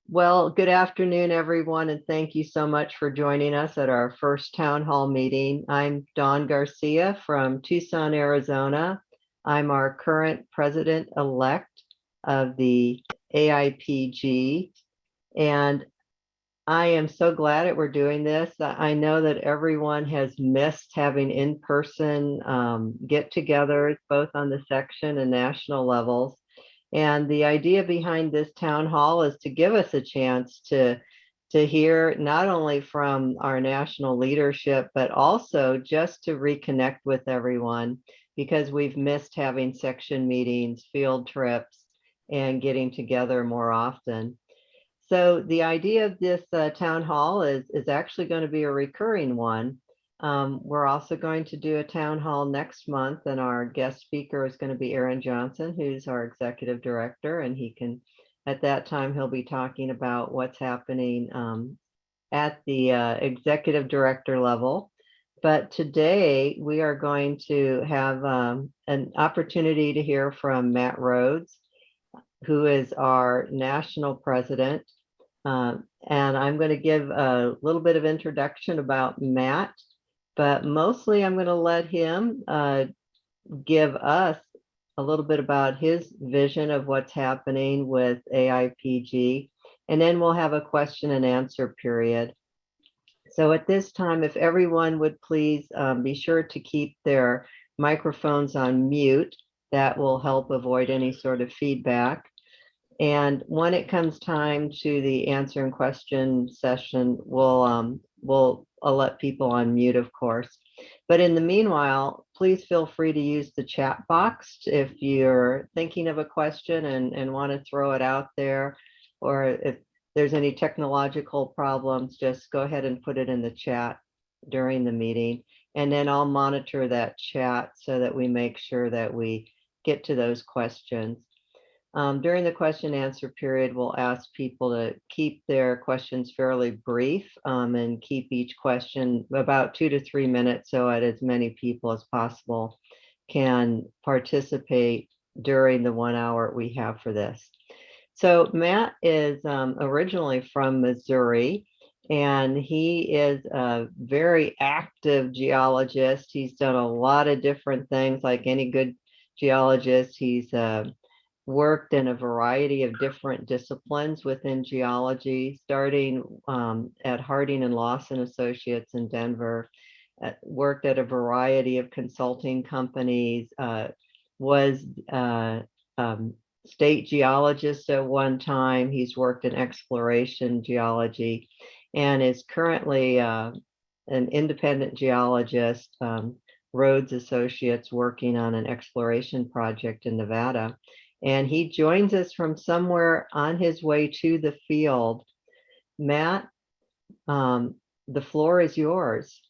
Well, good afternoon, everyone, and thank you so much for joining us at our first town hall meeting. I'm Dawn Garcia from Tucson, Arizona. I'm our current president-elect of the AIPG, and I am so glad that we're doing this. I know that everyone has missed having in-person get-togethers, both on the section and national levels. And the idea behind this town hall is to give us a chance to hear not only from our national leadership, but also just to reconnect with everyone, because we've missed having section meetings, field trips, and getting together more often. So the idea of this town hall is actually going to be a recurring one. We're also going to do a town hall next month, and our guest speaker is going to be Aaron Johnson, who's our executive director, and at that time, he'll be talking about what's happening at the executive director level. But today, we are going to have an opportunity to hear from Matt Rhoades, who is our national president. And I'm going to give a little bit of introduction about Matt, but mostly I'm going to let him give us a little bit about his vision of what's happening with AIPG, and then we'll have a question and answer period. So at this time, if everyone would please be sure to keep their microphones on mute, that will help avoid any sort of feedback. And when it comes time to the answer and question session, I'll let people on mute, of course. But in the meanwhile, please feel free to use the chat box if you're thinking of a question and want to throw it out there, or if there's any technological problems, just go ahead and put it in the chat during the meeting. And then I'll monitor that chat so that we make sure that we get to those questions. During the question and answer period, we'll ask people to keep their questions fairly brief and keep each question about 2 to 3 minutes so that as many people as possible can participate during the 1 hour we have for this. So Matt is originally from Missouri, and he is a very active geologist. He's done a lot of different things like any good geologist. He's worked in a variety of different disciplines within geology, starting at Harding and Lawson Associates in Denver, worked at a variety of consulting companies, was state geologist at one time. He's worked in exploration geology and is currently an independent geologist, Rhoades Associates, working on an exploration project in Nevada. And he joins us from somewhere on his way to the field. Matt, the floor is yours.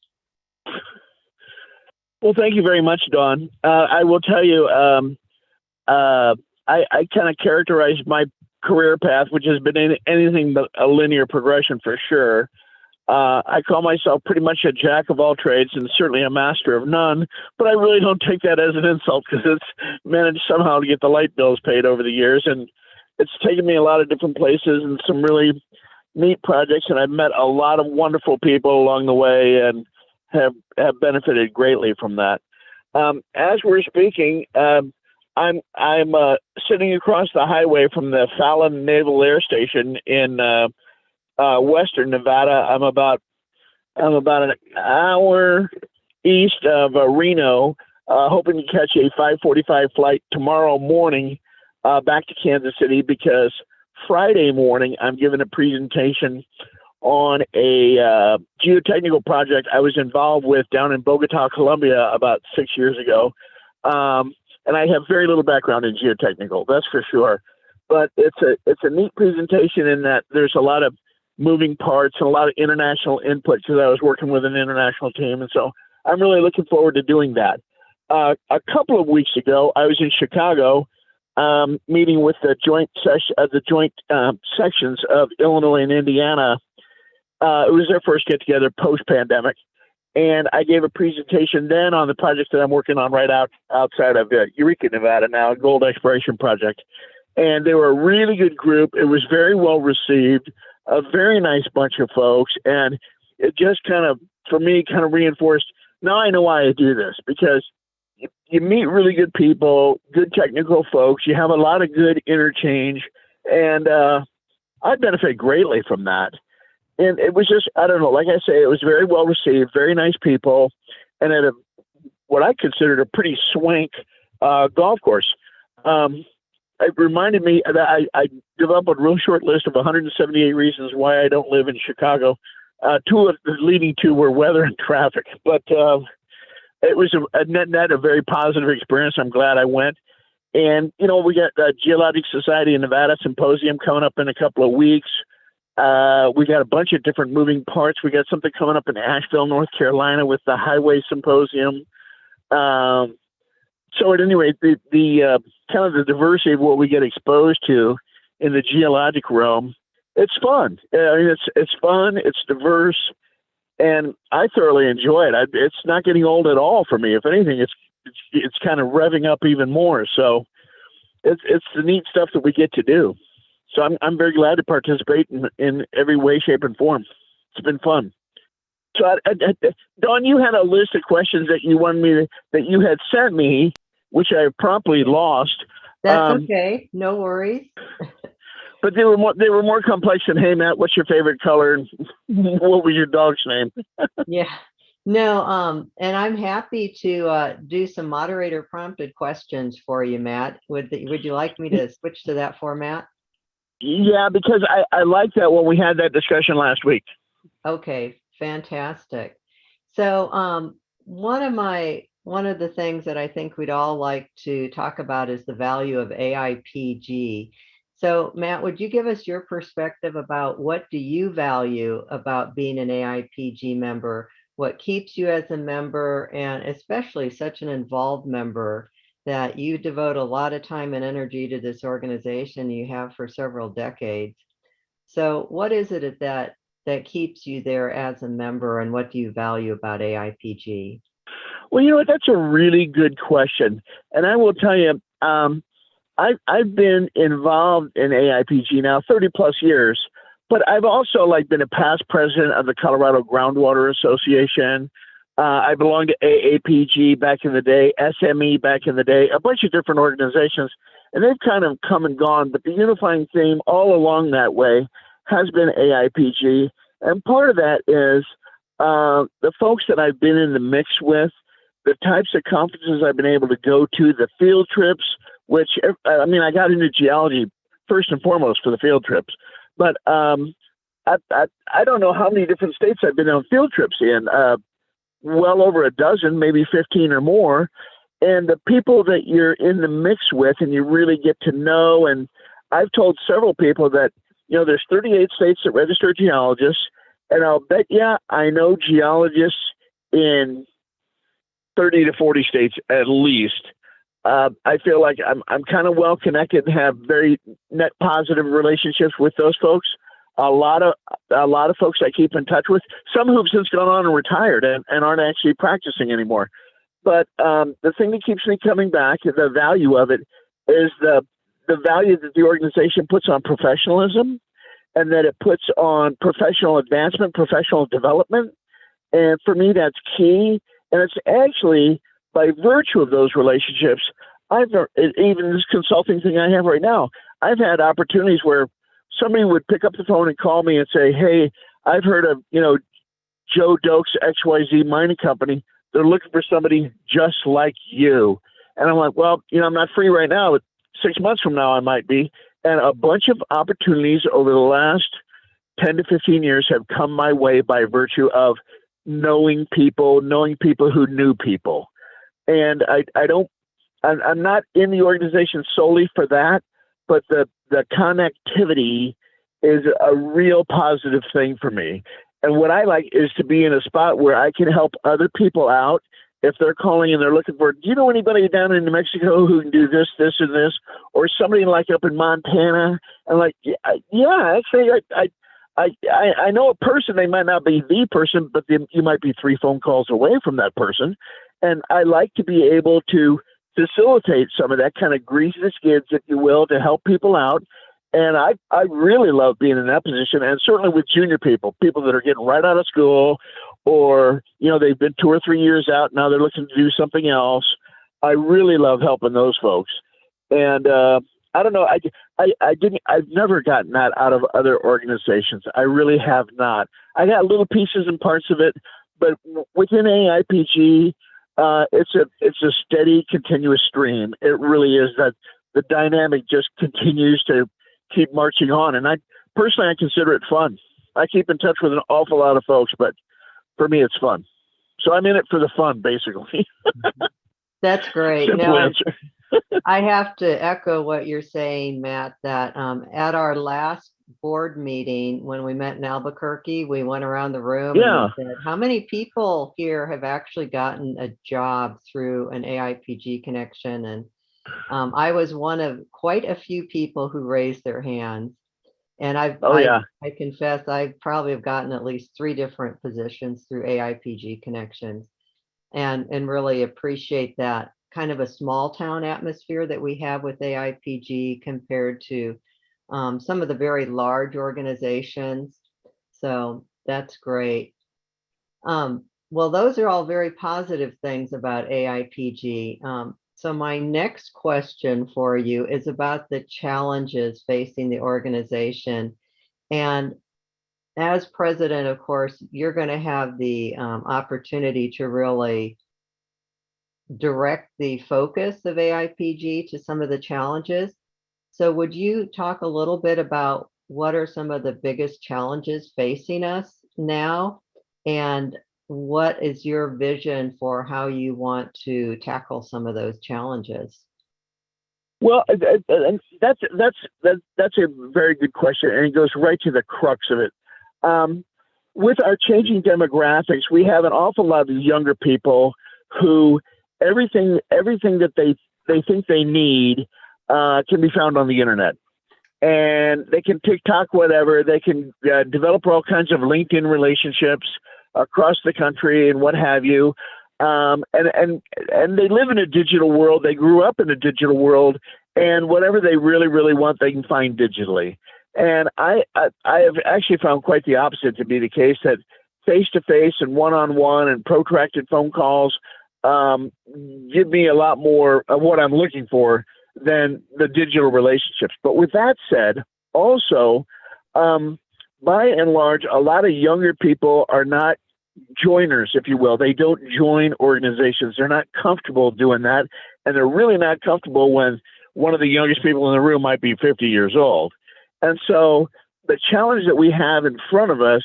Well, thank you very much, Dawn. I will tell you, I kind of characterize my career path, which has been anything but a linear progression for sure. I call myself pretty much a jack of all trades and certainly a master of none, but I really don't take that as an insult because it's managed somehow to get the light bills paid over the years. And it's taken me a lot of different places and some really neat projects. And I've met a lot of wonderful people along the way and have benefited greatly from that. As we're speaking, I'm sitting across the highway from the Fallon Naval Air Station in Western Nevada. I'm about an hour east of Reno, hoping to catch a 5:45 flight tomorrow morning back to Kansas City, because Friday morning I'm giving a presentation on a geotechnical project I was involved with down in Bogota, Colombia about 6 years ago. And I have very little background in geotechnical, that's for sure. But it's a neat presentation in that there's a lot of moving parts and a lot of international input, because I was working with an international team. And so I'm really looking forward to doing that. A couple of weeks ago, I was in Chicago meeting with the joint sections of Illinois and Indiana. It was their first get together post-pandemic. And I gave a presentation then on the project that I'm working on right outside of Eureka, Nevada now, a gold exploration project. and they were a really good group. It was very well received, a very nice bunch of folks, and it just kind of, for me, kind of reinforced, now I know why I do this, because you meet really good people, good technical folks, you have a lot of good interchange, and I benefit greatly from that. And it was just, I don't know, like I say, it was very well received, very nice people, and at what I considered a pretty swank golf course. It reminded me that I developed a real short list of 178 reasons why I don't live in Chicago. Two of the leading two were weather and traffic, but it was a net a very positive experience. I'm glad I went. And, we got the Geologic Society in Nevada Symposium coming up in a couple of weeks. We got a bunch of different moving parts. We got something coming up in Asheville, North Carolina with the Highway Symposium. So at any rate, the kind of the diversity of what we get exposed to in the geologic realm, it's fun. I mean, it's fun, it's diverse, and I thoroughly enjoy it. It's not getting old at all for me. If anything, it's kind of revving up even more. So it's the neat stuff that we get to do. So I'm very glad to participate in every way, shape, and form. It's been fun. So Dawn, you had a list of questions that you wanted me that you had sent me, which I promptly lost. That's okay. No worries. But they were more complex than, hey, Matt, what's your favorite color? And what was your dog's name? Yeah. No, and I'm happy to do some moderator prompted questions for you, Matt. Would you like me to switch to that format? Yeah, because I like that when we had that discussion last week. Okay, fantastic. So one of the things that I think we'd all like to talk about is the value of Aipg. So Matt, would you give us your perspective about what do you value about being an Aipg member? What keeps you as a member, and especially such an involved member that you devote a lot of time and energy to this organization you have for several decades. So what is it that keeps you there as a member, and what do you value about Aipg? Well, you know what? That's a really good question. And I will tell you, I've been involved in Aipg now 30 plus years, but I've also been a past president of the Colorado Groundwater Association. I belonged to AAPG back in the day, SME back in the day, a bunch of different organizations, and they've kind of come and gone. But the unifying theme all along that way has been Aipg. And part of that is the folks that I've been in the mix with, the types of conferences I've been able to go to, the field trips, which, I mean, I got into geology first and foremost for the field trips. But I don't know how many different states I've been on field trips in, well over a dozen, maybe 15 or more. And the people that you're in the mix with and you really get to know, and I've told several people that, there's 38 states that register geologists, and I'll bet I know geologists in 30 to 40 states at least. I feel like I'm kind of well connected and have very net positive relationships with those folks. A lot of folks I keep in touch with, some who've since gone on and retired and aren't actually practicing anymore. But the thing that keeps me coming back, the value of it, is the value that the organization puts on professionalism, and that it puts on professional advancement, professional development. And for me, that's key. And it's actually by virtue of those relationships, even this consulting thing I have right now, I've had opportunities where somebody would pick up the phone and call me and say, hey, I've heard of, Joe Doak's XYZ mining company. They're looking for somebody just like you. And I'm like, well, I'm not free right now, but 6 months from now I might be. And a bunch of opportunities over the last 10 to 15 years have come my way by virtue of knowing people who knew people. And I'm not in the organization solely for that, but the connectivity is a real positive thing for me. And what I like is to be in a spot where I can help other people out. If they're calling and they're looking for, do you know anybody down in New Mexico who can do this, this, and this? Or somebody like up in Montana? And actually, I know a person. They might not be the person, but you might be 3 phone calls away from that person. And I like to be able to facilitate some of that, kind of grease the skids, if you will, to help people out. And I really love being in that position, and certainly with junior people that are getting right out of school, or, they've been 2 or 3 years out, now they're looking to do something else. I really love helping those folks. And I don't know, I've never gotten that out of other organizations. I really have not. I got little pieces and parts of it, but within Aipg, it's a steady, continuous stream. It really is that the dynamic just continues to keep marching on. And I consider it fun. I keep in touch with an awful lot of folks, but for me, it's fun. So I'm in it for the fun, basically. That's great. Simple answer. I have to echo what you're saying, Matt, that at our last board meeting, when we met in Albuquerque, we went around the room and we said, how many people here have actually gotten a job through an Aipg connection? And I was one of quite a few people who raised their hands. And I confess, I probably have gotten at least 3 different positions through Aipg connections, and really appreciate that kind of a small town atmosphere that we have with Aipg compared to some of the very large organizations. So that's great. Well, those are all very positive things about Aipg. So my next question for you is about the challenges facing the organization. And as president, of course, you're going to have the opportunity to really direct the focus of Aipg to some of the challenges. So would you talk a little bit about what are some of the biggest challenges facing us now, and what is your vision for how you want to tackle some of those challenges? Well, that's a very good question, and it goes right to the crux of it. With our changing demographics, we have an awful lot of younger people who everything that they think they need can be found on the internet. And they can TikTok whatever. They can develop all kinds of LinkedIn relationships across the country and what have you. And they live in a digital world. They grew up in a digital world, and whatever they really, really want, they can find digitally. And I have actually found quite the opposite to be the case, that face-to-face and one-on-one and protracted phone calls give me a lot more of what I'm looking for than the digital relationships. But with that said, also, by and large, a lot of younger people are not joiners, if you will. They don't join organizations. They're not comfortable doing that. And they're really not comfortable when one of the youngest people in the room might be 50 years old. And so the challenge that we have in front of us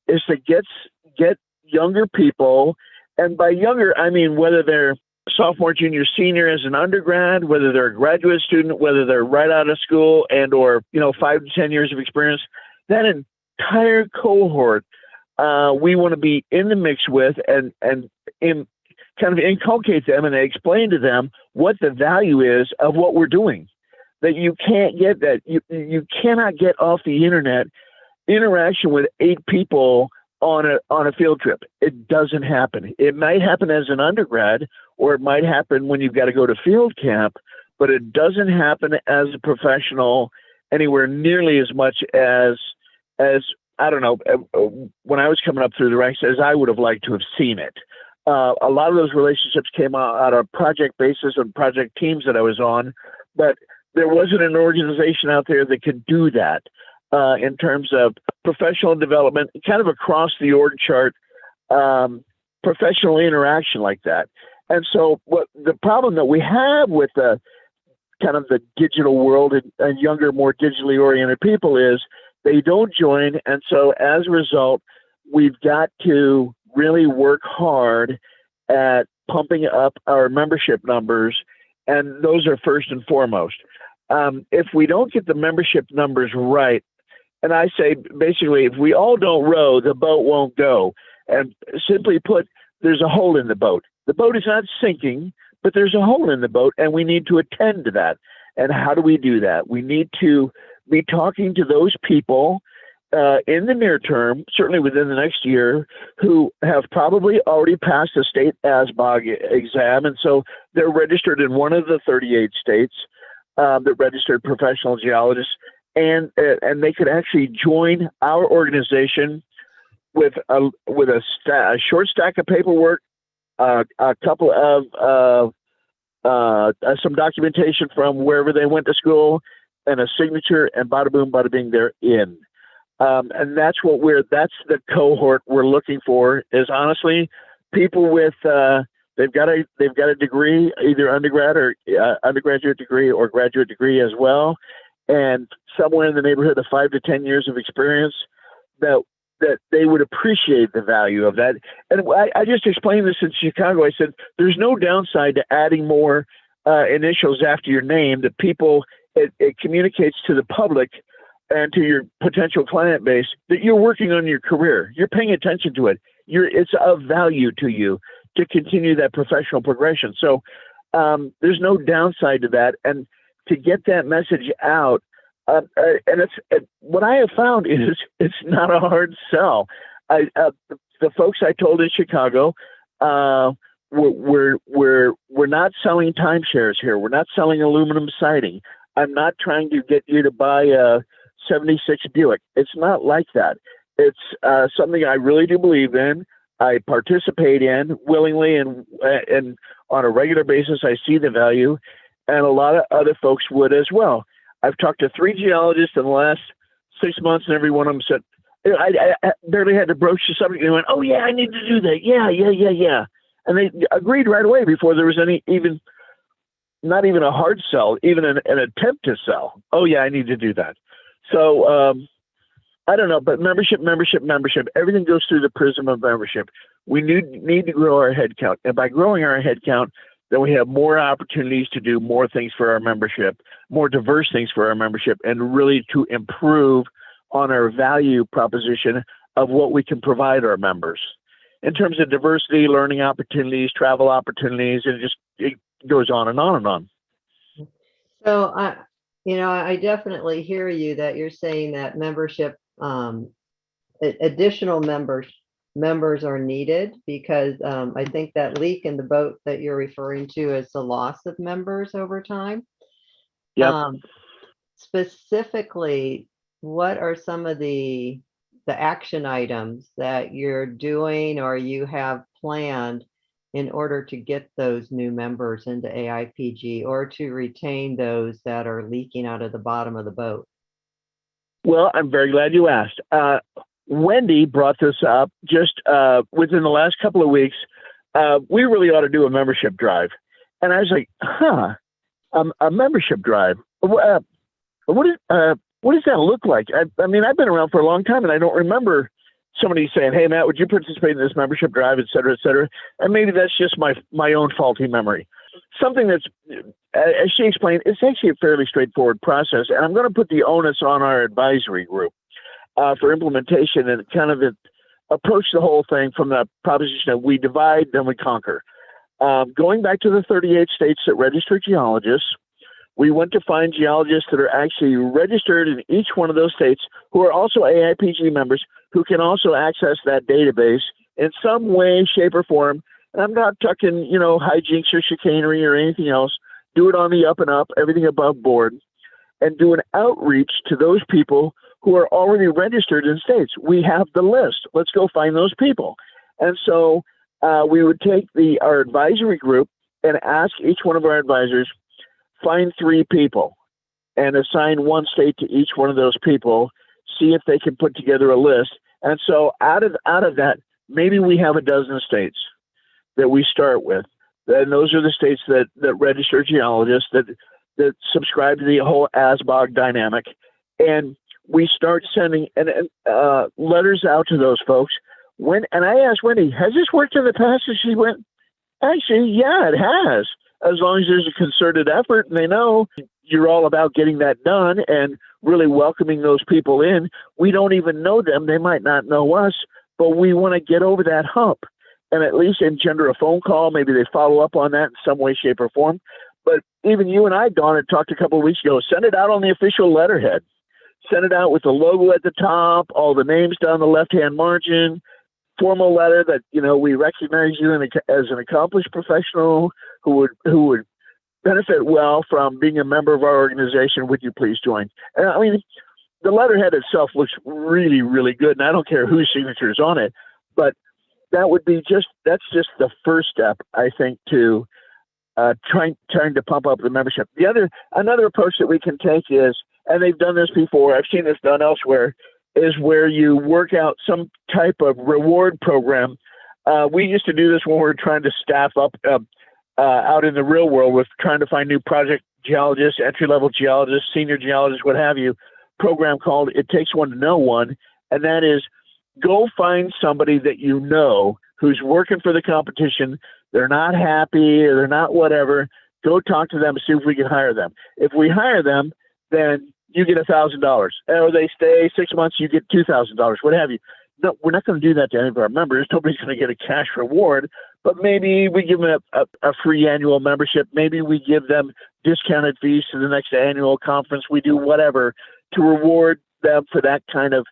is to get younger people, and by younger, I mean whether they're sophomore, junior, senior as an undergrad, whether they're a graduate student, whether they're right out of school and or 5 to 10 years of experience, that entire cohort we want to be in the mix with and kind of inculcate them and explain to them what the value is of what we're doing. That you can't get that. You cannot get off the internet interaction with 8 people on a field trip. It doesn't happen. It might happen as an undergrad, or it might happen when you've got to go to field camp, but it doesn't happen as a professional anywhere nearly as much as I don't know, when I was coming up through the ranks, as I would have liked to have seen it. A lot of those relationships came out of project basis and project teams that I was on, but there wasn't an organization out there that could do that in terms of professional development, kind of across the org chart, professional interaction like that. And so what the problem that we have with the kind of the digital world and younger, more digitally oriented people is they don't join. And so as a result, we've got to really work hard at pumping up our membership numbers. And those are first and foremost. If we don't get the membership numbers right, and I say basically, if we all don't row, the boat won't go. And simply put, there's a hole in the boat. The boat is not sinking, but there's a hole in the boat, and we need to attend to that. And how do we do that? We need to be talking to those people in the near term, certainly within the next year, who have probably already passed the state ASBOG exam. And so they're registered in one of the 38 states that registered professional geologists. And they could actually join our organization with a short stack of paperwork, a couple of some documentation from wherever they went to school, and a signature, and bada boom, bada bing, they're in. And that's the cohort we're looking for, is honestly people with they've got a degree, either undergrad or undergraduate degree or graduate degree as well, and somewhere in the neighborhood of 5 to 10 years of experience, that they would appreciate the value of that. And I just explained this in Chicago. I said, there's no downside to adding more initials after your name. That people, it communicates to the public and to your potential client base that you're working on your career. You're paying attention to it. It's of value to you to continue that professional progression. So there's no downside to that. And to get that message out, what I have found is it's not a hard sell. The folks I told in Chicago, we're not selling timeshares here. We're not selling aluminum siding. I'm not trying to get you to buy a 76 Buick. It's not like that. It's something I really do believe in. I participate in willingly, and on a regular basis, I see the value, and a lot of other folks would as well. I've talked to 3 geologists in the last 6 months, and every one of them said, I barely had to broach the subject. They went, oh, yeah, I need to do that. Yeah. And they agreed right away before there was not even a hard sell, even an attempt to sell. Oh, yeah, I need to do that. So I don't know, but membership, everything goes through the prism of membership. We need to grow our head count. And by growing our head count, then we have more opportunities to do more things for our membership, more diverse things for our membership, and really to improve on our value proposition of what we can provide our members in terms of diversity, learning opportunities, travel opportunities, and it goes on and on and on. So I definitely hear you that you're saying that membership, additional members are needed, because I think that leak in the boat that you're referring to is the loss of members over time. Yep. Specifically, what are some of the action items that you're doing or you have planned in order to get those new members into AIPG, or to retain those that are leaking out of the bottom of the boat? Well, I'm very glad you asked. Wendy brought this up just within the last couple of weeks. We really ought to do a membership drive. And I was like, a membership drive? What does that look like? I mean, I've been around for a long time, and I don't remember somebody saying, hey, Matt, would you participate in this membership drive, et cetera, et cetera. And maybe that's just my own faulty memory. Something that's, as she explained, it's actually a fairly straightforward process. And I'm going to put the onus on our advisory group for implementation, and kind of approach the whole thing from the proposition that we divide, then we conquer. Going back to the 38 states that register geologists, we went to find geologists that are actually registered in each one of those states, who are also AIPG members, who can also access that database in some way, shape, or form. And I'm not talking, hijinks or chicanery or anything else. Do it on the up and up, everything above board, and do an outreach to those people who are already registered in states. We have the list. Let's go find those people. And so we would take our advisory group and ask each one of our advisors, find 3 people and assign one state to each one of those people, see if they can put together a list. And so out of that, maybe we have a dozen states that we start with. And those are the states that register geologists, that subscribe to the whole ASBOG dynamic. And we start sending letters out to those folks. And I asked Wendy, has this worked in the past? And she went, actually, yeah, it has. As long as there's a concerted effort and they know you're all about getting that done and really welcoming those people in. We don't even know them. They might not know us, but we want to get over that hump and at least engender a phone call. Maybe they follow up on that in some way, shape, or form. But even you and I, Dawn, had talked a couple of weeks ago, send it out on the official letterhead. send it out with the logo at the top, all the names down the left-hand margin, formal letter that, we recognize you as an accomplished professional who would benefit well from being a member of our organization. Would you please join? And I mean, the letterhead itself looks really, really good, and I don't care whose signature is on it, but that's just the first step, I think, to trying to pump up the membership. Another approach that we can take is, and they've done this before, I've seen this done elsewhere, is where you work out some type of reward program. We used to do this when we were trying to staff up out in the real world with trying to find new project geologists, entry-level geologists, senior geologists, what have you, program called It Takes One to Know One. And that is, go find somebody that you know who's working for the competition. They're not happy or they're not whatever. Go talk to them and see if we can hire them. If we hire them, then you get $1,000. Or they stay 6 months, you get $2,000, what have you. No, we're not going to do that to any of our members. Nobody's going to get a cash reward, but maybe we give them a free annual membership. Maybe we give them discounted fees to the next annual conference. We do whatever to reward them for that kind of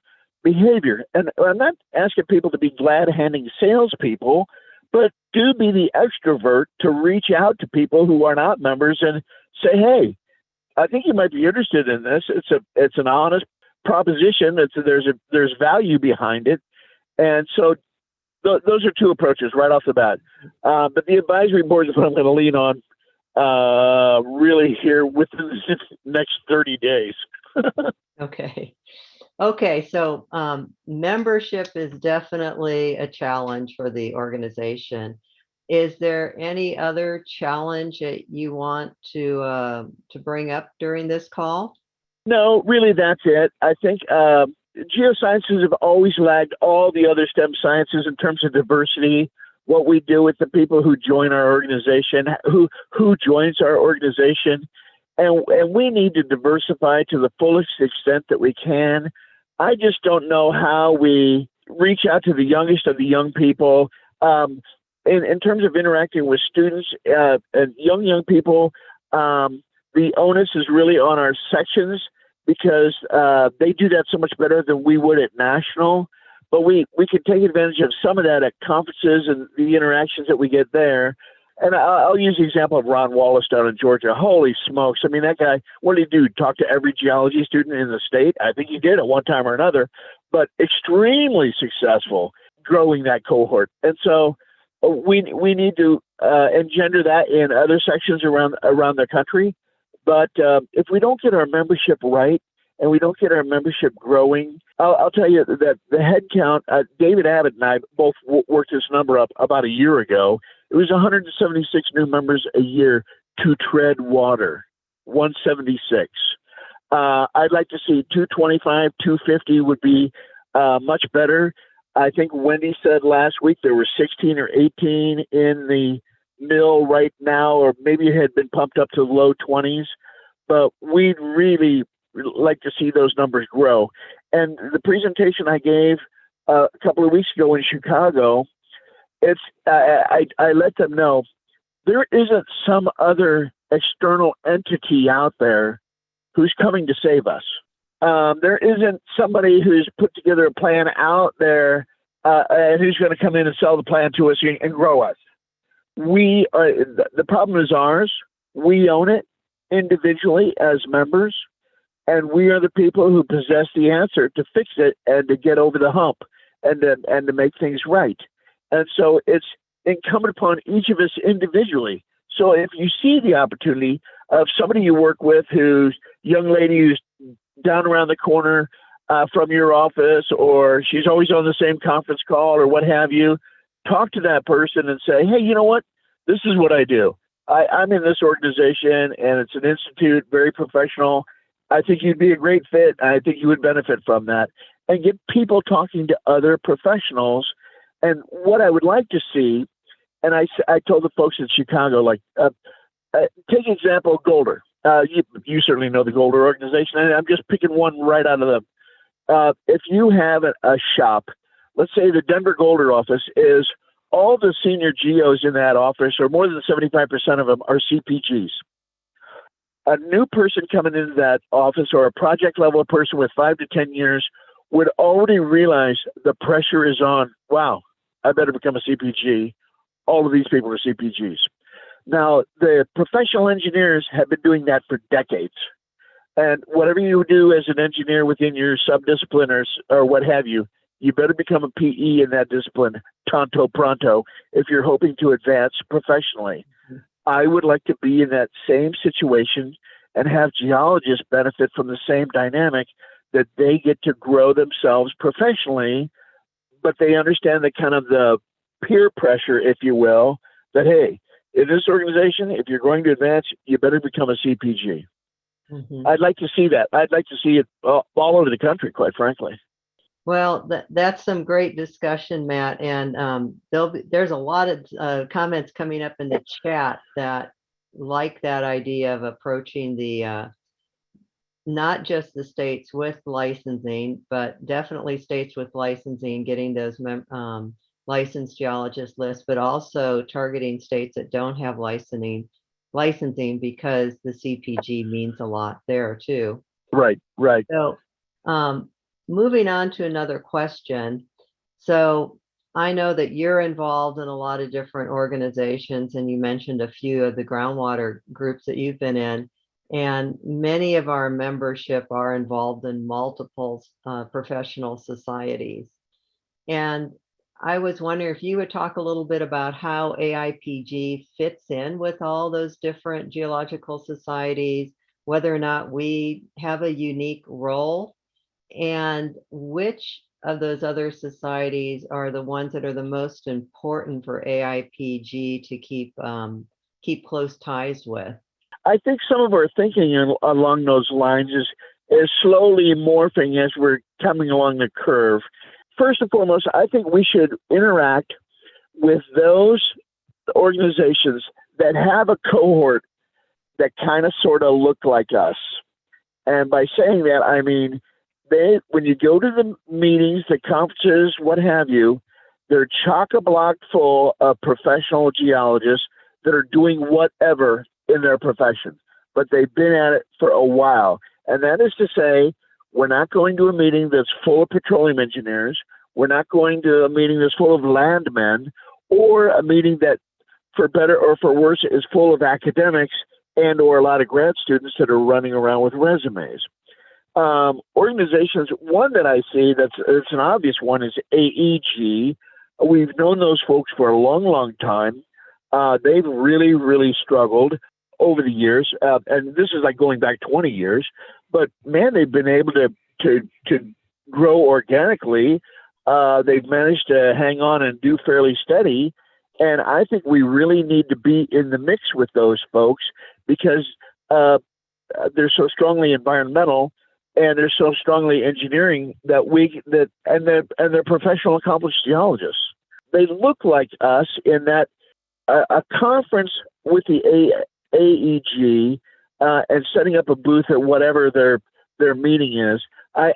behavior. And I'm not asking people to be glad-handing salespeople, but do be the extrovert to reach out to people who are not members and say, hey, I think you might be interested in this. It's an honest proposition. There's value behind it. And so those are two approaches right off the bat. But the advisory board is what I'm going to lean on really here within the next 30 days. Okay. So membership is definitely a challenge for the organization. Is there any other challenge that you want to bring up during this call? No, really, that's it. I think geosciences have always lagged all the other STEM sciences in terms of diversity. What we do with the people who join our organization, who joins our organization, and we need to diversify to the fullest extent that we can. I just don't know how we reach out to the youngest of the young people. In terms of interacting with students and young people, the onus is really on our sections because they do that so much better than we would at national. But we can take advantage of some of that at conferences and the interactions that we get there. And I'll use the example of Ron Wallace down in Georgia. Holy smokes. I mean, that guy, what did he do? Talk to every geology student in the state? I think he did at one time or another, but extremely successful growing that cohort. And so we need to engender that in other sections around the country. But if we don't get our membership right and we don't get our membership growing, I'll tell you that the head count, David Abbott and I both worked this number up about a year ago. It was 176 new members a year to tread water, 176. I'd like to see 225, 250 would be much better. I think Wendy said last week there were 16 or 18 in the mill right now, or maybe it had been pumped up to the low 20s. But we'd really like to see those numbers grow. And the presentation I gave a couple of weeks ago in Chicago, I let them know there isn't some other external entity out there who's coming to save us. There isn't somebody who's put together a plan out there and who's going to come in and sell the plan to us and grow us. We are, the problem is ours. We own it individually as members, and we are the people who possess the answer to fix it and to get over the hump and to make things right. And so it's incumbent upon each of us individually. So if you see the opportunity of somebody you work with who's young lady who's down around the corner from your office, or she's always on the same conference call or what have you, talk to that person and say, hey, you know what? This is what I do. I'm in this organization and it's an institute, very professional. I think you'd be a great fit. I think you would benefit from that. And get people talking to other professionals. And what I would like to see, and I told the folks in Chicago, like, take example Golder. You certainly know the Golder organization, and I'm just picking one right out of them. If you have a shop, let's say the Denver Golder office is all the senior geos in that office, or more than 75% of them, are CPGs. a new person coming into that office or a project level person with 5 to 10 years would already realize the pressure is on. Wow, I better become a CPG. All of these people are CPGs. Now, the professional engineers have been doing that for decades. And whatever you do as an engineer within your subdiscipline or what have you, you better become a PE in that discipline, tanto pronto, if you're hoping to advance professionally. I would like to be in that same situation and have geologists benefit from the same dynamic, that they get to grow themselves professionally, but they understand the kind of the peer pressure, if you will, that, hey, in this organization, if you're going to advance, you better become a CPG. Mm-hmm. I'd like to see that. I'd like to see it all over the country, quite frankly. Well, that's some great discussion, Matt. And there's a lot of comments coming up in the chat that like that idea of approaching the not just the states with licensing, but definitely states with licensing, getting those licensed geologist lists, but also targeting states that don't have licensing because the CPG means a lot there too. Right. So moving on to another question. So I know that you're involved in a lot of different organizations, and you mentioned a few of the groundwater groups that you've been in. And many of our membership are involved in multiple professional societies. And I was wondering if you would talk a little bit about how Aipg fits in with all those different geological societies, whether or not we have a unique role, and which of those other societies are the ones that are the most important for Aipg to keep close ties with. I think some of our thinking along those lines is slowly morphing as we're coming along the curve. First and foremost, I think we should interact with those organizations that have a cohort that kind of sort of look like us. And by saying that, I mean, when you go to the meetings, the conferences, what have you, they're chock-a-block full of professional geologists that are doing whatever in their profession, but they've been at it for a while. And that is to say, we're not going to a meeting that's full of petroleum engineers. We're not going to a meeting that's full of landmen, or a meeting that, for better or for worse, is full of academics and or a lot of grad students that are running around with resumes. Organizations, one that I see it's an obvious one is AEG. We've known those folks for a long, long time. They've really, really struggled over the years, and this is like going back 20 years. But man, they've been able to grow organically. They've managed to hang on and do fairly steady. And I think we really need to be in the mix with those folks, because they're so strongly environmental and they're so strongly engineering and they're professional accomplished geologists. They look like us in that a conference with the AEG and setting up a booth at whatever their meeting is, I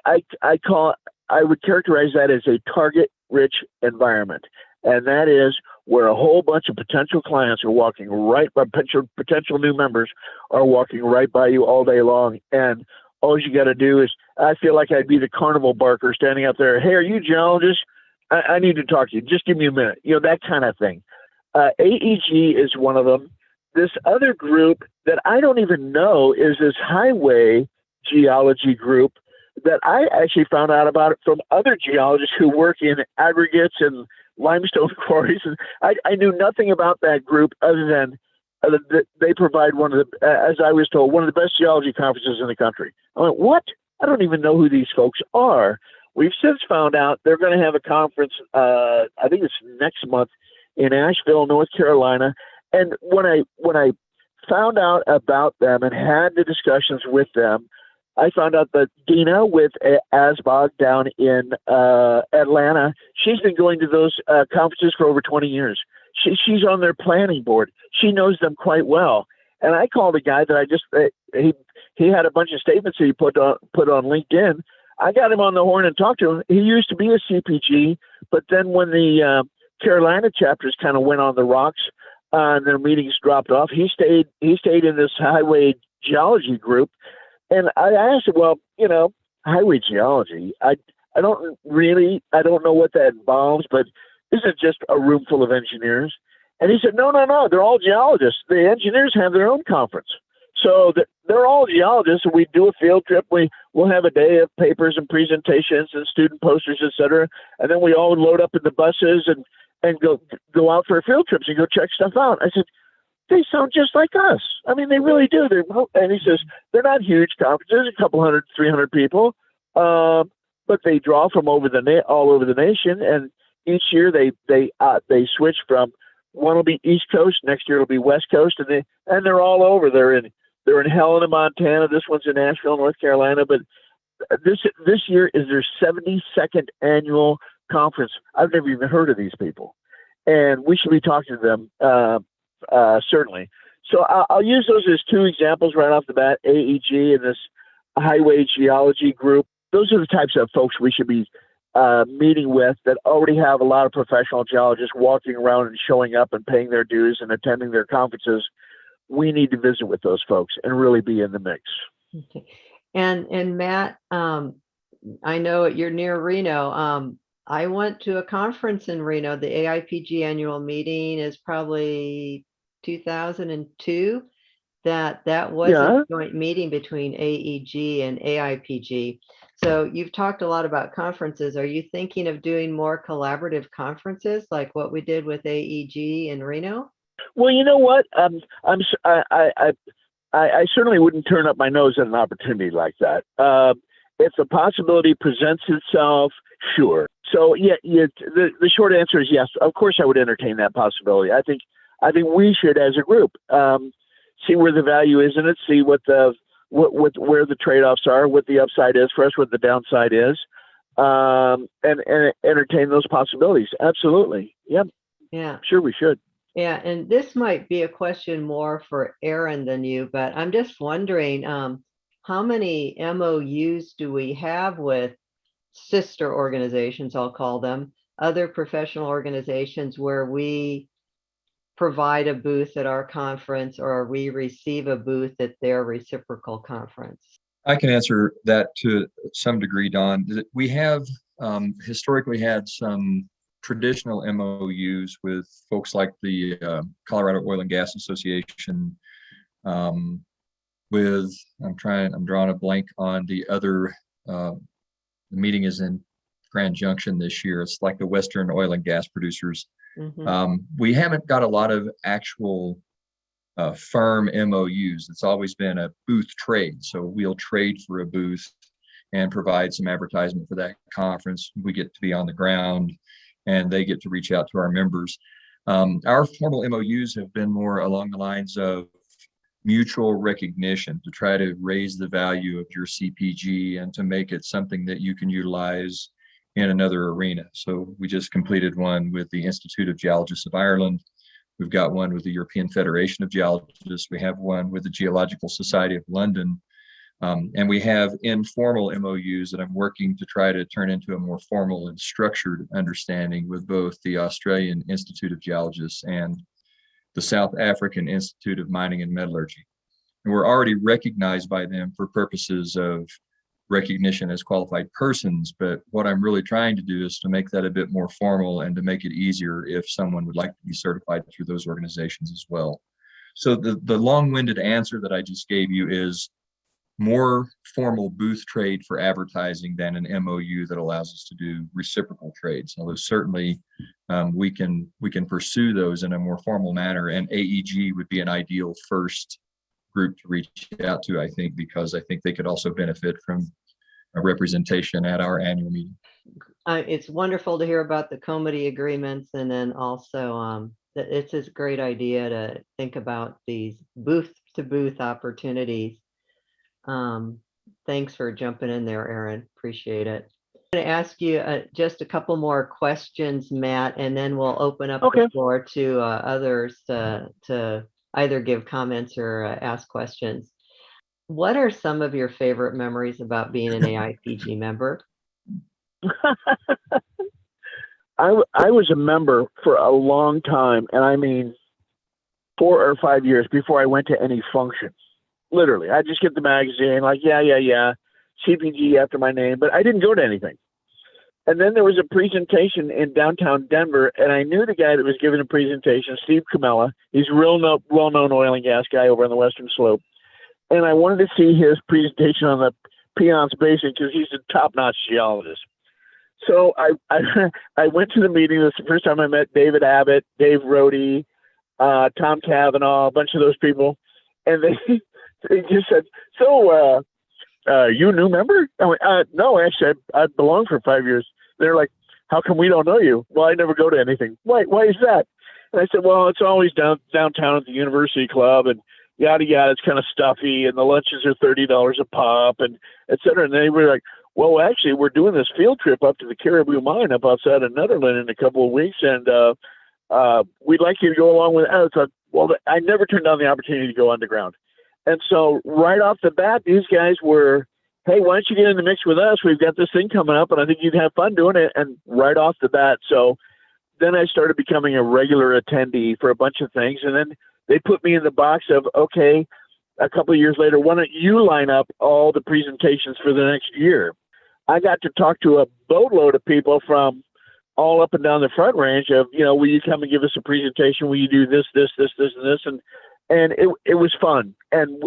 would characterize that as a target-rich environment, and that is where a whole bunch of potential clients are walking right by, potential new members are walking right by you all day long, and all you got to do is, I feel like I'd be the carnival barker standing up there. Hey, are you geologists? I need to talk to you. Just give me a minute. That kind of thing. AEG is one of them. This other group that I don't even know is this highway geology group that I actually found out about it from other geologists who work in aggregates and limestone quarries. And I knew nothing about that group other than they provide one of the, as I was told, one of the best geology conferences in the country. I went, what? I don't even know who these folks are. We've since found out they're going to have a conference, I think it's next month, in Asheville, North Carolina. And when I found out about them and had the discussions with them, I found out that Dina with ASBOG down in Atlanta, she's been going to those conferences for over 20 years. She's on their planning board. She knows them quite well. And I called a guy that he had a bunch of statements that he put on LinkedIn. I got him on the horn and talked to him. He used to be a CPG, but then when the Carolina chapters kind of went on the rocks and their meetings dropped off, he stayed in this highway geology group. And I asked him, well, highway geology, I don't know what that involves, but is it just a room full of engineers? And he said, no, they're all geologists. The engineers have their own conference. So they're all geologists, and we do a field trip. We'll have a day of papers and presentations and student posters, et cetera. And then we all load up in the buses and go out for field trips and go check stuff out. I said, they sound just like us. I mean, they really do. And he says, they're not huge conferences, a couple hundred, 300 people, but they draw from all over the nation. And each year they switch from, one will be East Coast, next year it'll be West Coast, and they're all over. They're in Helena, Montana. This one's in Asheville, North Carolina. But this year is their 72nd annual conference. I've never even heard of these people, and we should be talking to them certainly. So I'll use those as two examples right off the bat: AEG and this highway geology group. Those are the types of folks we should be meeting with that already have a lot of professional geologists walking around and showing up and paying their dues and attending their conferences. We need to visit with those folks and really be in the mix. Okay. And Matt, I know you're near Reno. I went to a conference in Reno. The AIPG annual meeting is probably 2002. That was a joint meeting between AEG and AIPG. So you've talked a lot about conferences. Are you thinking of doing more collaborative conferences like what we did with AEG in Reno? Well, you know what? I certainly wouldn't turn up my nose at an opportunity like that. If the possibility presents itself, sure. So the short answer is yes. Of course, I would entertain that possibility. I think we should, as a group, see where the value is in it, see where the trade-offs are, what the upside is for us, what the downside is, and entertain those possibilities. Absolutely. Yep. Yeah. Sure, we should. Yeah, and this might be a question more for Aaron than you, but I'm just wondering, how many MOUs do we have with sister organizations, I'll call them, other professional organizations where we provide a booth at our conference or we receive a booth at their reciprocal conference? I can answer that to some degree, Don. We have historically had some traditional MOUs with folks like the Colorado Oil and Gas Association. I'm drawing a blank on the other. The meeting is in Grand Junction this year. It's like the Western Oil and Gas Producers. Mm-hmm. We haven't got a lot of actual firm MOUs. It's always been a booth trade. So we'll trade for a booth and provide some advertisement for that conference. We get to be on the ground and they get to reach out to our members. Our formal MOUs have been more along the lines of mutual recognition to try to raise the value of your CPG and to make it something that you can utilize in another arena. So we just completed one with the Institute of Geologists of Ireland. We've got one with the European Federation of Geologists. We have one with the Geological Society of London. And we have informal MOUs that I'm working to try to turn into a more formal and structured understanding with both the Australian Institute of Geologists and the South African Institute of Mining and Metallurgy. And we're already recognized by them for purposes of recognition as qualified persons, but what I'm really trying to do is to make that a bit more formal and to make it easier if someone would like to be certified through those organizations as well. So the long-winded answer that I just gave you is more formal booth trade for advertising than an MOU that allows us to do reciprocal trades. Although certainly we can pursue those in a more formal manner, and AEG would be an ideal first group to reach out to, I think, because I think they could also benefit from a representation at our annual meeting. It's wonderful to hear about the comity agreements, and then also that it's a great idea to think about these booth-to-booth opportunities. Thanks for jumping in there, Aaron. Appreciate it. I'm going to ask you just a couple more questions, Matt, and then we'll open up the floor to others to either give comments or ask questions. What are some of your favorite memories about being an AIPG member? I was a member for a long time, and I mean 4 or 5 years before I went to any function. literally. I just get the magazine, like, yeah, CPG after my name, but I didn't go to anything. And then there was a presentation in downtown Denver, and I knew the guy that was giving the presentation, Steve Camella. He's a real well-known oil and gas guy over on the Western Slope. And I wanted to see his presentation on the Peons Basin because he's a top-notch geologist. So I went to the meeting. This is the first time I met David Abbott, Dave Rhoades, Tom Cavanaugh, a bunch of those people. And they just said, so you a new member? I went, no, actually, I've belonged for 5 years. They're like, how come we don't know you? Well, I never go to anything. Why is that? And I said, well, it's always downtown at the University Club and yada, yada. It's kind of stuffy and the lunches are $30 a pop and et cetera. And they were like, well, actually, we're doing this field trip up to the Caribou Mine up outside of Netherlands in a couple of weeks. And we'd like you to go along with it. I thought, well, I never turned down the opportunity to go underground. And so right off the bat, these guys were, hey, why don't you get in the mix with us? We've got this thing coming up, and I think you'd have fun doing it. And right off the bat, so then I started becoming a regular attendee for a bunch of things. And then they put me in the box of, okay, a couple of years later, why don't you line up all the presentations for the next year? I got to talk to a boatload of people from all up and down the Front Range of, will you come and give us a presentation? Will you do this, and this? And it was fun. And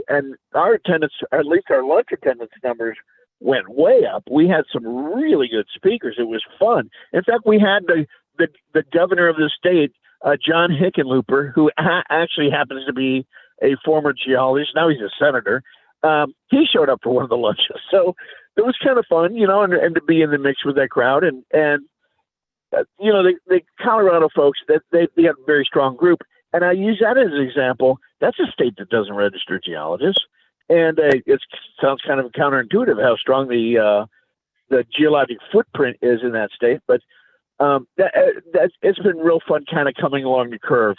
our attendance, at least our lunch attendance numbers, went way up. We had some really good speakers. It was fun. In fact, we had the governor of the state, John Hickenlooper, who actually happens to be a former geologist. Now he's a senator. He showed up for one of the lunches. So it was kind of fun, and to be in the mix with that crowd. And the Colorado folks, that they have a very strong group. And I use that as an example. That's a state that doesn't register geologists. And it sounds kind of counterintuitive how strong the geologic footprint is in that state. But it's been real fun kind of coming along the curve.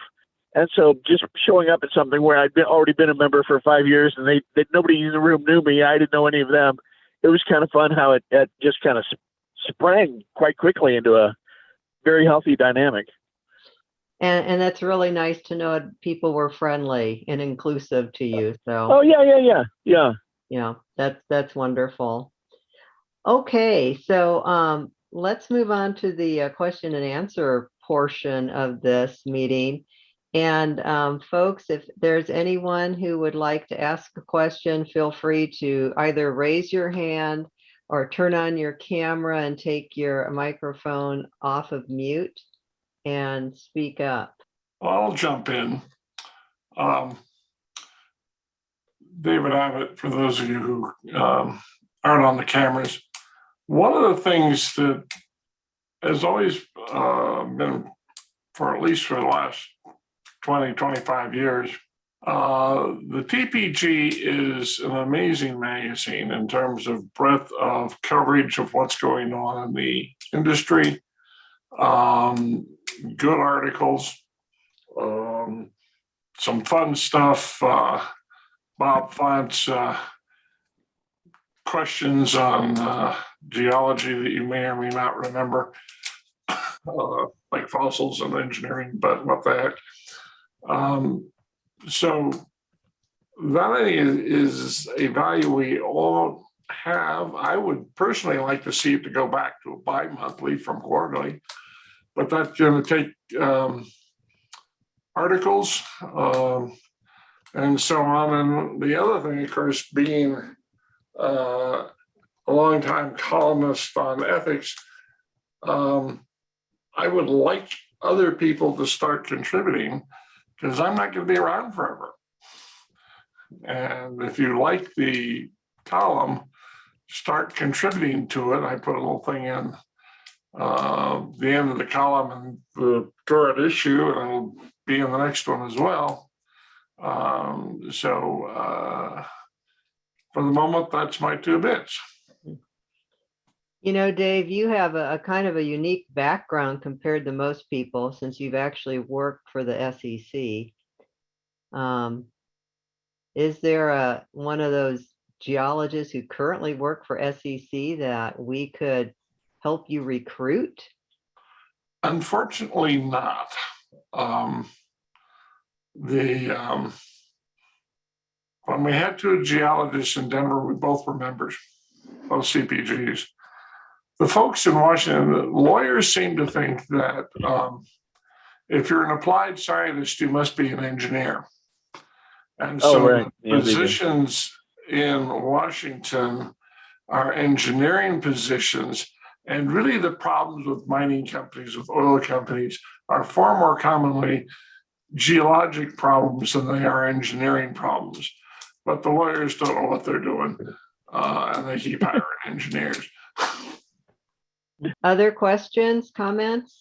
And so just showing up at something where I'd already been a member for 5 years and nobody in the room knew me. I didn't know any of them. It was kind of fun how it just kind of sprang quite quickly into a very healthy dynamic. And that's really nice to know people were friendly and inclusive to you. So. Oh yeah. Yeah, that's wonderful. Okay, so let's move on to the question and answer portion of this meeting. And folks, if there's anyone who would like to ask a question, feel free to either raise your hand or turn on your camera and take your microphone off of mute and speak up. I'll jump in. David Abbott, for those of you who aren't on the cameras, one of the things that has always been, for at least for the last 20, 25 years, the TPG is an amazing magazine in terms of breadth of coverage of what's going on in the industry. Good articles, some fun stuff. Bob Font's questions on geology that you may or may not remember, like fossils and engineering, but what the heck. So that is a value we all have. I would personally like to see it to go back to a bi-monthly from quarterly. But that's going to take articles and so on. And the other thing, of course, being a longtime columnist on ethics, I would like other people to start contributing because I'm not going to be around forever. And if you like the column, start contributing to it. I put a little thing in the end of the column and the current issue, and it'll be in the next one as well. So for the moment, that's my 2 bits. Dave, you have a kind of a unique background compared to most people since you've actually worked for the SEC. Is there one of those geologists who currently work for SEC that we could help you recruit? Unfortunately not. when we had two geologists in Denver, we both were members, both CPGs. The folks in Washington, the lawyers seem to think that if you're an applied scientist, you must be an engineer. And so right. Yeah, positions in Washington are engineering positions. And really the problems with mining companies, with oil companies, are far more commonly geologic problems than they are engineering problems. But the lawyers don't know what they're doing, and they keep hiring engineers. Other questions, comments?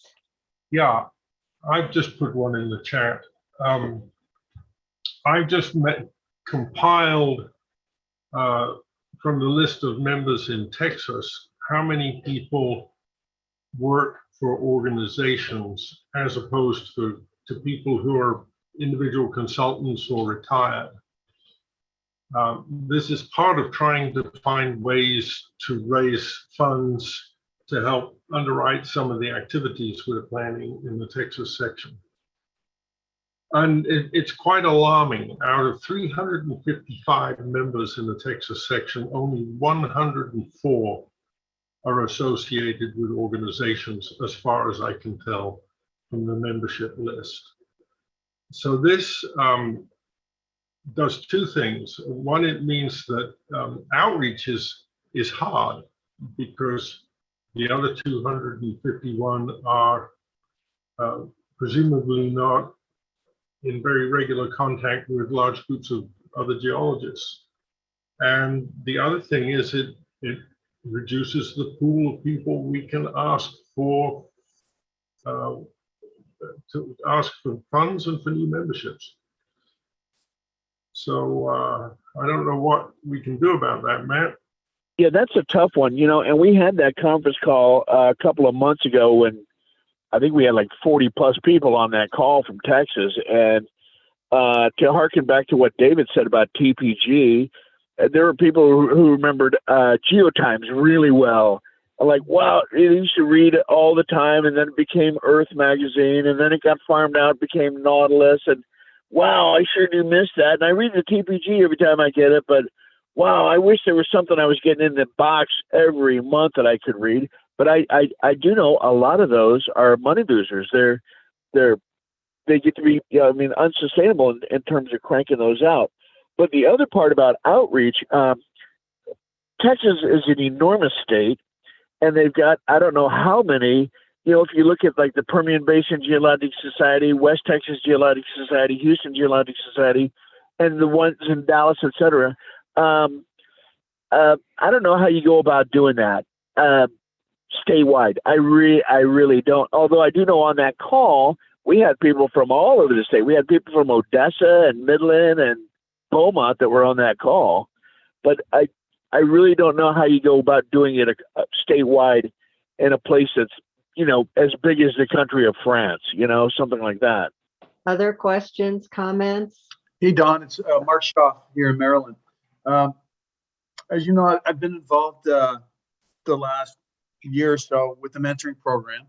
Yeah, I've just put one in the chat. I've just compiled from the list of members in Texas, how many people work for organizations as opposed to people who are individual consultants or retired. This is part of trying to find ways to raise funds to help underwrite some of the activities we're planning in the Texas section. And it's quite alarming. Out of 355 members in the Texas section, only 104 are associated with organizations, as far as I can tell from the membership list. So this does two things. One, it means that outreach is hard because the other 251 are presumably not in very regular contact with large groups of other geologists. And the other thing is it reduces the pool of people we can ask for to ask for funds and for new memberships. So I don't know what we can do about that, Matt. Yeah, that's a tough one, and we had that conference call a couple of months ago when I think we had like 40 plus people on that call from Texas. And to harken back to what David said about TPG, there were people who remembered Geotimes really well. Like, wow, it used to read it all the time, and then it became Earth Magazine, and then it got farmed out, became Nautilus, and wow, I sure do miss that. And I read the TPG every time I get it, but wow, I wish there was something I was getting in the box every month that I could read. But I do know a lot of those are money losers. They get to be, unsustainable in terms of cranking those out. But the other part about outreach, Texas is an enormous state, and they've got, I don't know how many, if you look at like the Permian Basin Geologic Society, West Texas Geologic Society, Houston Geologic Society, and the ones in Dallas, et cetera. I don't know how you go about doing that statewide. I really don't. Although I do know on that call, we had people from all over the state. We had people from Odessa and Midland and Beaumont that were on that call. But I really don't know how you go about doing it statewide in a place that's, as big as the country of France, something like that. Other questions, comments? Hey, Don, it's Mark Shaw here in Maryland. As you know, I've been involved the last year or so with the mentoring program.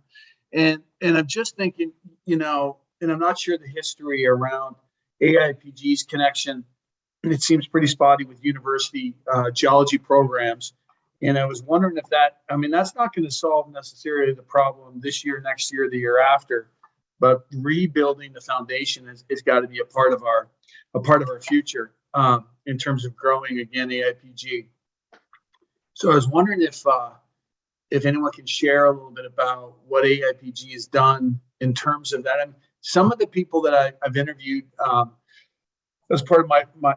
And I'm just thinking, and I'm not sure the history around Aipg's connection. And it seems pretty spotty with university geology programs. And I was wondering if that's not going to solve necessarily the problem this year, next year, the year after, but rebuilding the foundation has got to be a part of our future in terms of growing again Aipg. So I was wondering if anyone can share a little bit about what Aipg has done in terms of that. And some of the people that I've interviewed as part of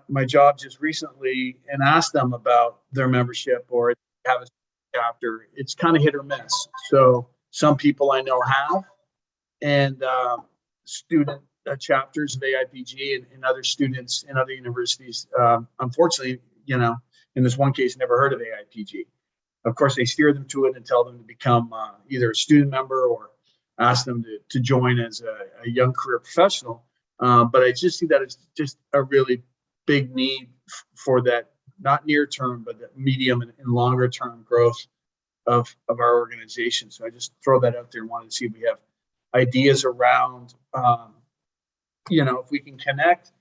my job just recently and asked them about their membership or have a chapter, it's kind of hit or miss. So some people I know have, and student chapters of Aipg and other students in other universities, unfortunately, in this one case, never heard of Aipg. Of course, they steer them to it and tell them to become either a student member or ask them to join as a young career professional. But I just see that it's just a really big need for that, not near term, but the medium and longer term growth of our organization. So I just throw that out there and wanted to see if we have ideas around, if we can connect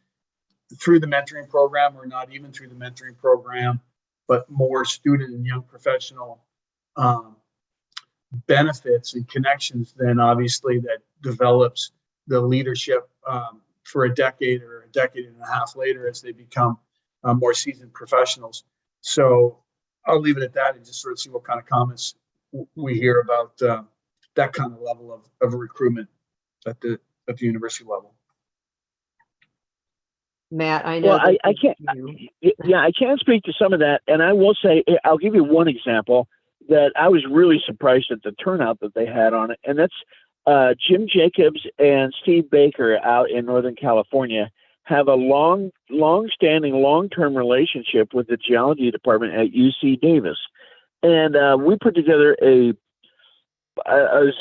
through the mentoring program, or not even through the mentoring program, but more student and young professional benefits and connections, then obviously that develops the leadership for a decade or a decade and a half later as they become more seasoned professionals. So I'll leave it at that and just sort of see what kind of comments we hear about that kind of level of recruitment at the university level. Matt, I know. Well, I can't. Yeah, I can speak to some of that, and I will say I'll give you one example that I was really surprised at the turnout that they had on it, and that's Jim Jacobs and Steve Baker out in Northern California have a long-standing, long-term relationship with the geology department at UC Davis, and we put together a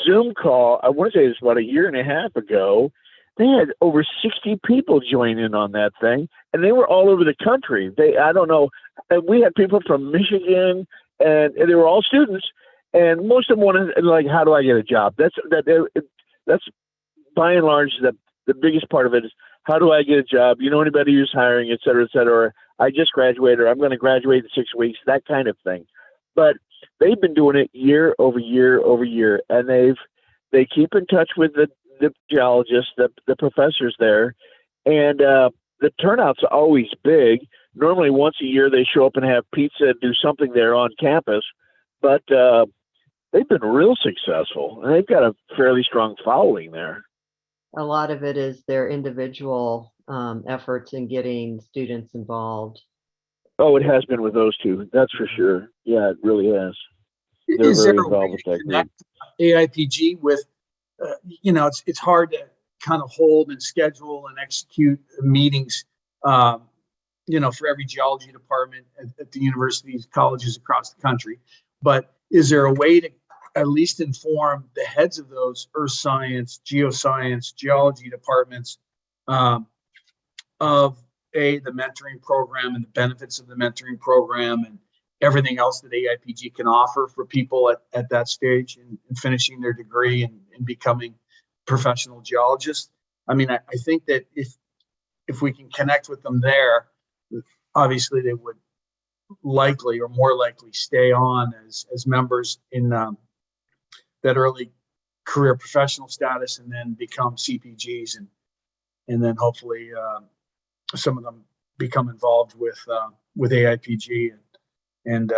Zoom call. I want to say it was about a year and a half ago. They had over 60 people join in on that thing, and they were all over the country. I don't know, we had people from Michigan, and they were all students, and most of them wanted, like, how do I get a job? That's by and large the biggest part of it is, how do I get a job? You know anybody who's hiring, et cetera, or I just graduated, or I'm going to graduate in 6 weeks, that kind of thing. But they've been doing it year over year over year, and they keep in touch with the geologists, the professors there, and the turnout's always big. Normally once a year they show up and have pizza and do something there on campus, but they've been real successful, and they've got a fairly strong following there. A lot of it is their individual efforts in getting students involved. Oh, it has been with those two, that's for sure. Yeah, it really has. They're very involved with that group. Aipg with it's hard to kind of hold and schedule and execute meetings, for every geology department at the universities, colleges across the country. But is there a way to at least inform the heads of those earth science, geoscience, geology departments of the mentoring program and the benefits of the mentoring program and everything else that Aipg can offer for people at that stage and finishing their degree and becoming professional geologists? I mean, I think that if we can connect with them there, obviously they would likely or more likely stay on as members in that early career professional status, and then become CPGs, and then hopefully some of them become involved with Aipg and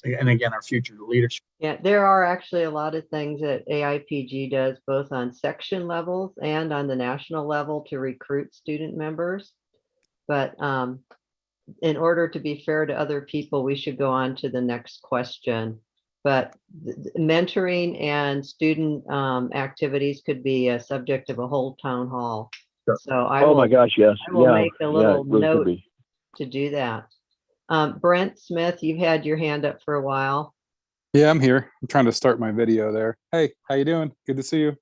again, our future leadership. Yeah, there are actually a lot of things that Aipg does both on section levels and on the national level to recruit student members. But in order to be fair to other people, we should go on to the next question. But mentoring and student activities could be a subject of a whole town hall. Sure. So I will make a little note to do that. Brent Smith, you've had your hand up for a while. Yeah, I'm here. I'm trying to start my video there. Hey, how you doing? Good to see you.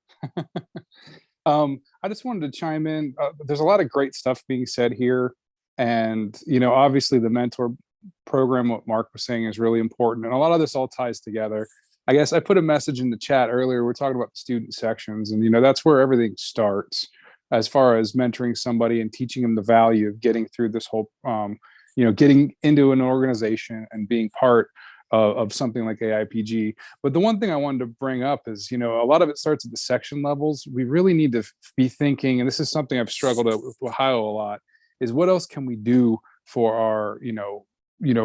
I just wanted to chime in. There's a lot of great stuff being said here. And, obviously the mentor program, what Mark was saying, is really important. And a lot of this all ties together. I guess I put a message in the chat earlier. We're talking about the student sections, and, that's where everything starts as far as mentoring somebody and teaching them the value of getting through this whole, getting into an organization and being part of something like Aipg. But the one thing I wanted to bring up is, a lot of it starts at the section levels. We really need to be thinking, and this is something I've struggled with Ohio a lot, is what else can we do for our,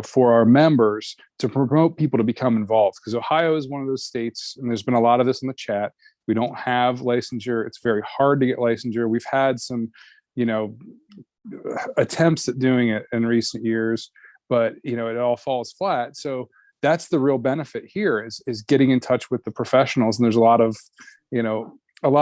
for our members to promote people to become involved? Because Ohio is one of those states, and there's been a lot of this in the chat. We don't have licensure. It's very hard to get licensure. We've had some, attempts at doing it in recent years, but it all falls flat. So that's the real benefit here is getting in touch with the professionals. And there's a lot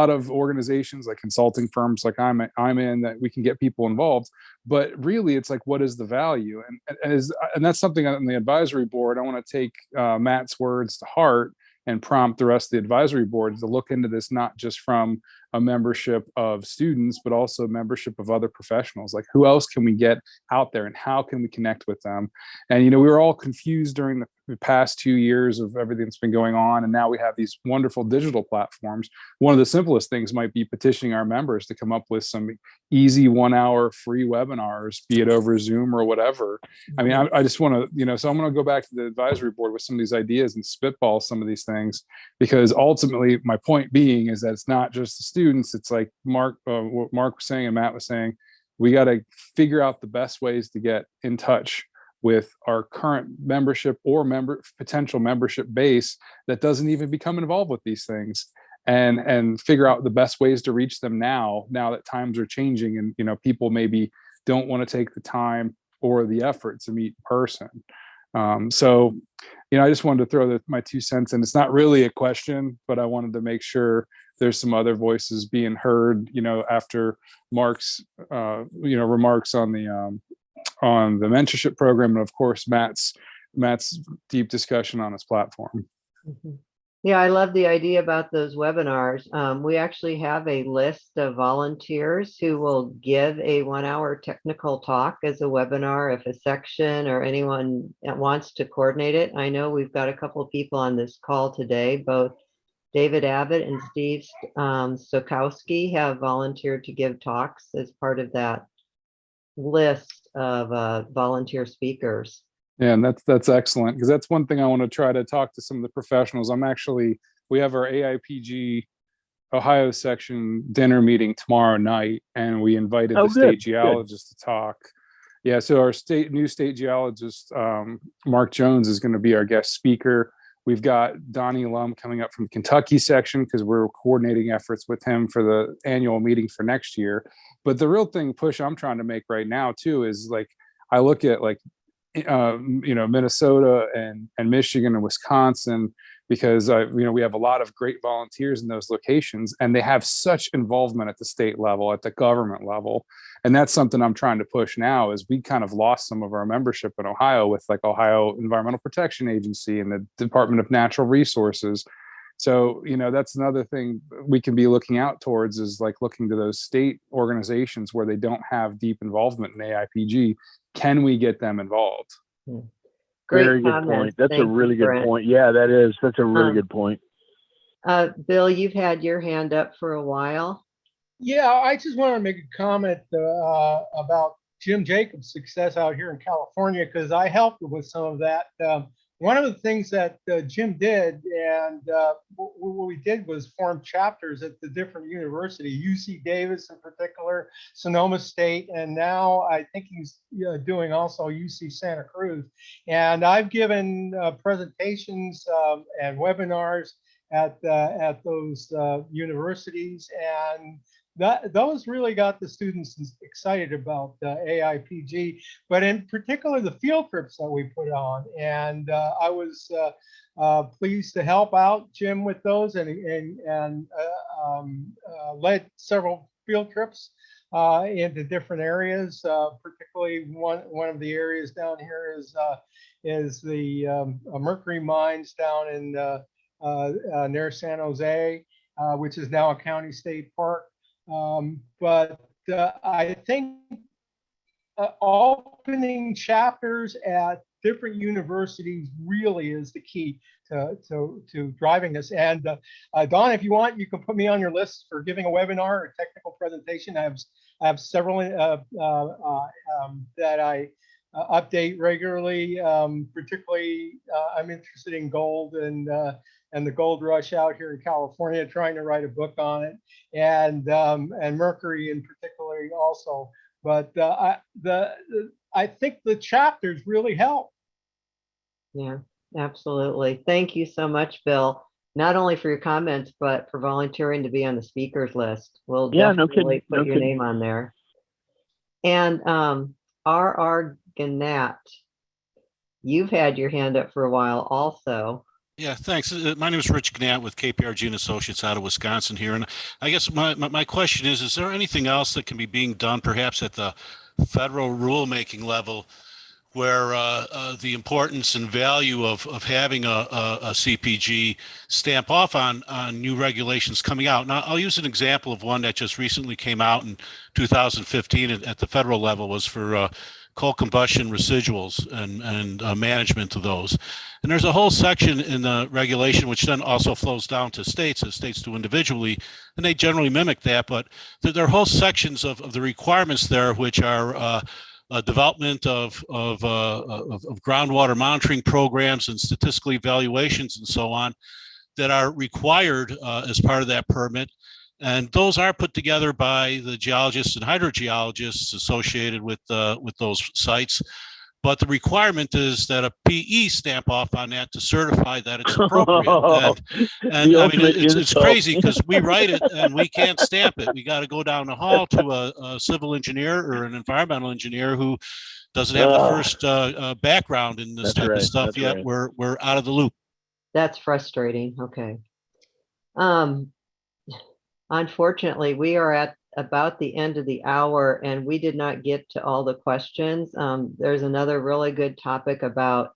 of organizations like consulting firms like I'm in that we can get people involved. But really, it's like, what is the value? And that's something on the advisory board. I want to take Matt's words to heart and prompt the rest of the advisory board to look into this, not just from a membership of students, but also membership of other professionals. Like, who else can we get out there and how can we connect with them? And, we were all confused during past 2 years of everything that's been going on, and now we have these wonderful digital platforms. One of the simplest things might be petitioning our members to come up with some easy 1-hour free webinars, be it over Zoom or whatever. I mean, I just want to, so I'm going to go back to the advisory board with some of these ideas and spitball some of these things, because ultimately my point being is that it's not just the students. It's like what Mark was saying and Matt was saying, we got to figure out the best ways to get in touch with our current membership or potential membership base that doesn't even become involved with these things, and figure out the best ways to reach them now that times are changing, and people maybe don't want to take the time or the effort to meet in person. So I just wanted to throw my 2 cents in. It's not really a question, but I wanted to make sure there's some other voices being heard, after Mark's remarks on the mentorship program, and of course Matt's deep discussion on his platform. Mm-hmm. Yeah, I love the idea about those webinars. We actually have a list of volunteers who will give a 1-hour technical talk as a webinar if a section or anyone that wants to coordinate it. I know we've got a couple of people on this call today. Both David Abbott and Steve Stokowski have volunteered to give talks as part of that list of volunteer speakers. Yeah, and that's excellent, because that's one thing I want to try to talk to some of the professionals. We have our Aipg Ohio section dinner meeting tomorrow night, and we invited the state geologist to talk. Yeah, so our new state geologist, Mark Jones, is going to be our guest speaker. We've got Donnie Lum coming up from the Kentucky section, because we're coordinating efforts with him for the annual meeting for next year. But the real push I'm trying to make right now too is, I look at Minnesota and Michigan and Wisconsin, because we have a lot of great volunteers in those locations, and they have such involvement at the state level, at the government level. And that's something I'm trying to push now, is we kind of lost some of our membership in Ohio with Ohio Environmental Protection Agency and the Department of Natural Resources. So, that's another thing we can be looking out towards, is looking to those state organizations where they don't have deep involvement in Aipg. Can we get them involved? Great Very good point. That's a really good point. Yeah, that's a really good point. Bill, you've had your hand up for a while. Yeah, I just want to make a comment about Jim Jacobs' success out here in California, because I helped with some of that. One of the things that Jim did, and what we did, was form chapters at the different universities, UC Davis in particular, Sonoma State, and now I think he's doing also UC Santa Cruz. And I've given presentations and webinars at those universities, and those really got the students excited about Aipg, but in particular the field trips that we put on. And I was pleased to help out Jim with those, and led several field trips into different areas. Particularly one of the areas down here is the mercury mines down in near San Jose, which is now a county state park. But I think opening chapters at different universities really is the key to driving this. And Don, if you want, you can put me on your list for giving a webinar or technical presentation. I have several that I update regularly. Particularly, I'm interested in gold and the gold rush out here in California, trying to write a book on it, and mercury in particular also. But I think the chapters really help. Yeah, absolutely. Thank you so much, Bill, not only for your comments, but for volunteering to be on the speakers list. We'll definitely put your name on there. And R.R. Gannat, you've had your hand up for a while also. Yeah, thanks. My name is Rich Gannat with KPRG and Associates out of Wisconsin here. And I guess my question is there anything else that can be being done perhaps at the federal rulemaking level where the importance and value of having a CPG stamp off on new regulations coming out? Now, I'll use an example of one that just recently came out in 2015 at the federal level, was for coal combustion residuals and management of those. And there's a whole section in the regulation which then also flows down to states, as states do individually, and they generally mimic that. But there are whole sections of the requirements there which are development of groundwater monitoring programs and statistical evaluations and so on that are required as part of that permit. And those are put together by the geologists and hydrogeologists associated with those sites. But the requirement is that a PE stamp off on that to certify that it's appropriate. And I mean, it's crazy because we write it and we can't stamp it. We got to go down the hall to a civil engineer or an environmental engineer who doesn't have the first background in this type of stuff yet. Right. We're out of the loop. That's frustrating. Okay. Unfortunately, we are at about the end of the hour and we did not get to all the questions. There's another really good topic about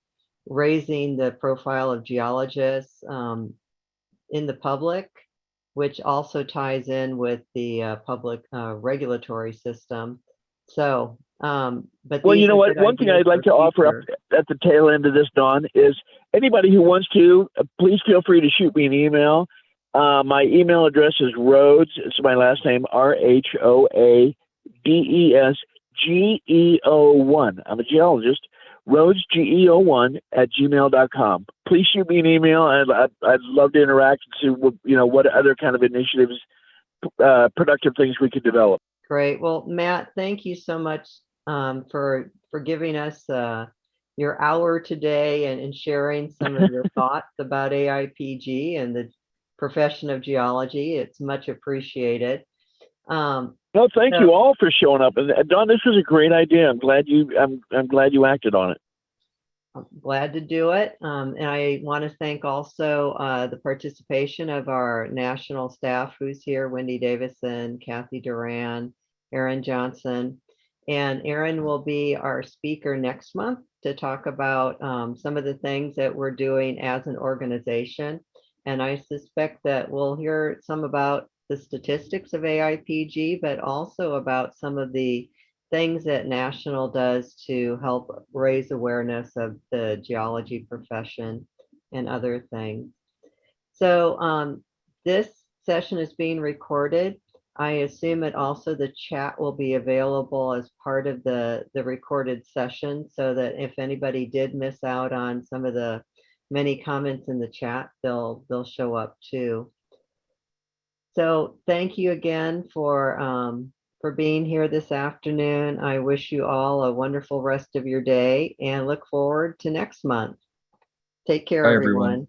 raising the profile of geologists in the public, which also ties in with the public regulatory system. So, but well, you know what? One thing I'd like to offer up at the tail end of this, Dawn, is anybody who wants to, please feel free to shoot me an email. My email address is Rhoades. It's my last name, RHOADESGEO1. I'm a geologist. Rhoades, GEO1 @gmail.com. Please shoot me an email, and I'd love to interact and see what other kind of initiatives, productive things we could develop. Great. Well, Matt, thank you so much for giving us your hour today and sharing some of your thoughts about Aipg and the profession of geology. It's much appreciated. No, thank you all for showing up. And Dawn, this was a great idea. I'm glad you acted on it. I'm glad to do it. And I want to thank also the participation of our national staff who's here: Wendy Davison, Kathy Duran, Aaron Johnson. And Aaron will be our speaker next month to talk about some of the things that we're doing as an organization. And I suspect that we'll hear some about the statistics of Aipg, but also about some of the things that National does to help raise awareness of the geology profession and other things. So this session is being recorded. I assume that also the chat will be available as part of the recorded session, so that if anybody did miss out on some of the many comments in the chat, they'll show up too. So thank you again for being here this afternoon. I wish you all a wonderful rest of your day and look forward to next month. Take care, everyone.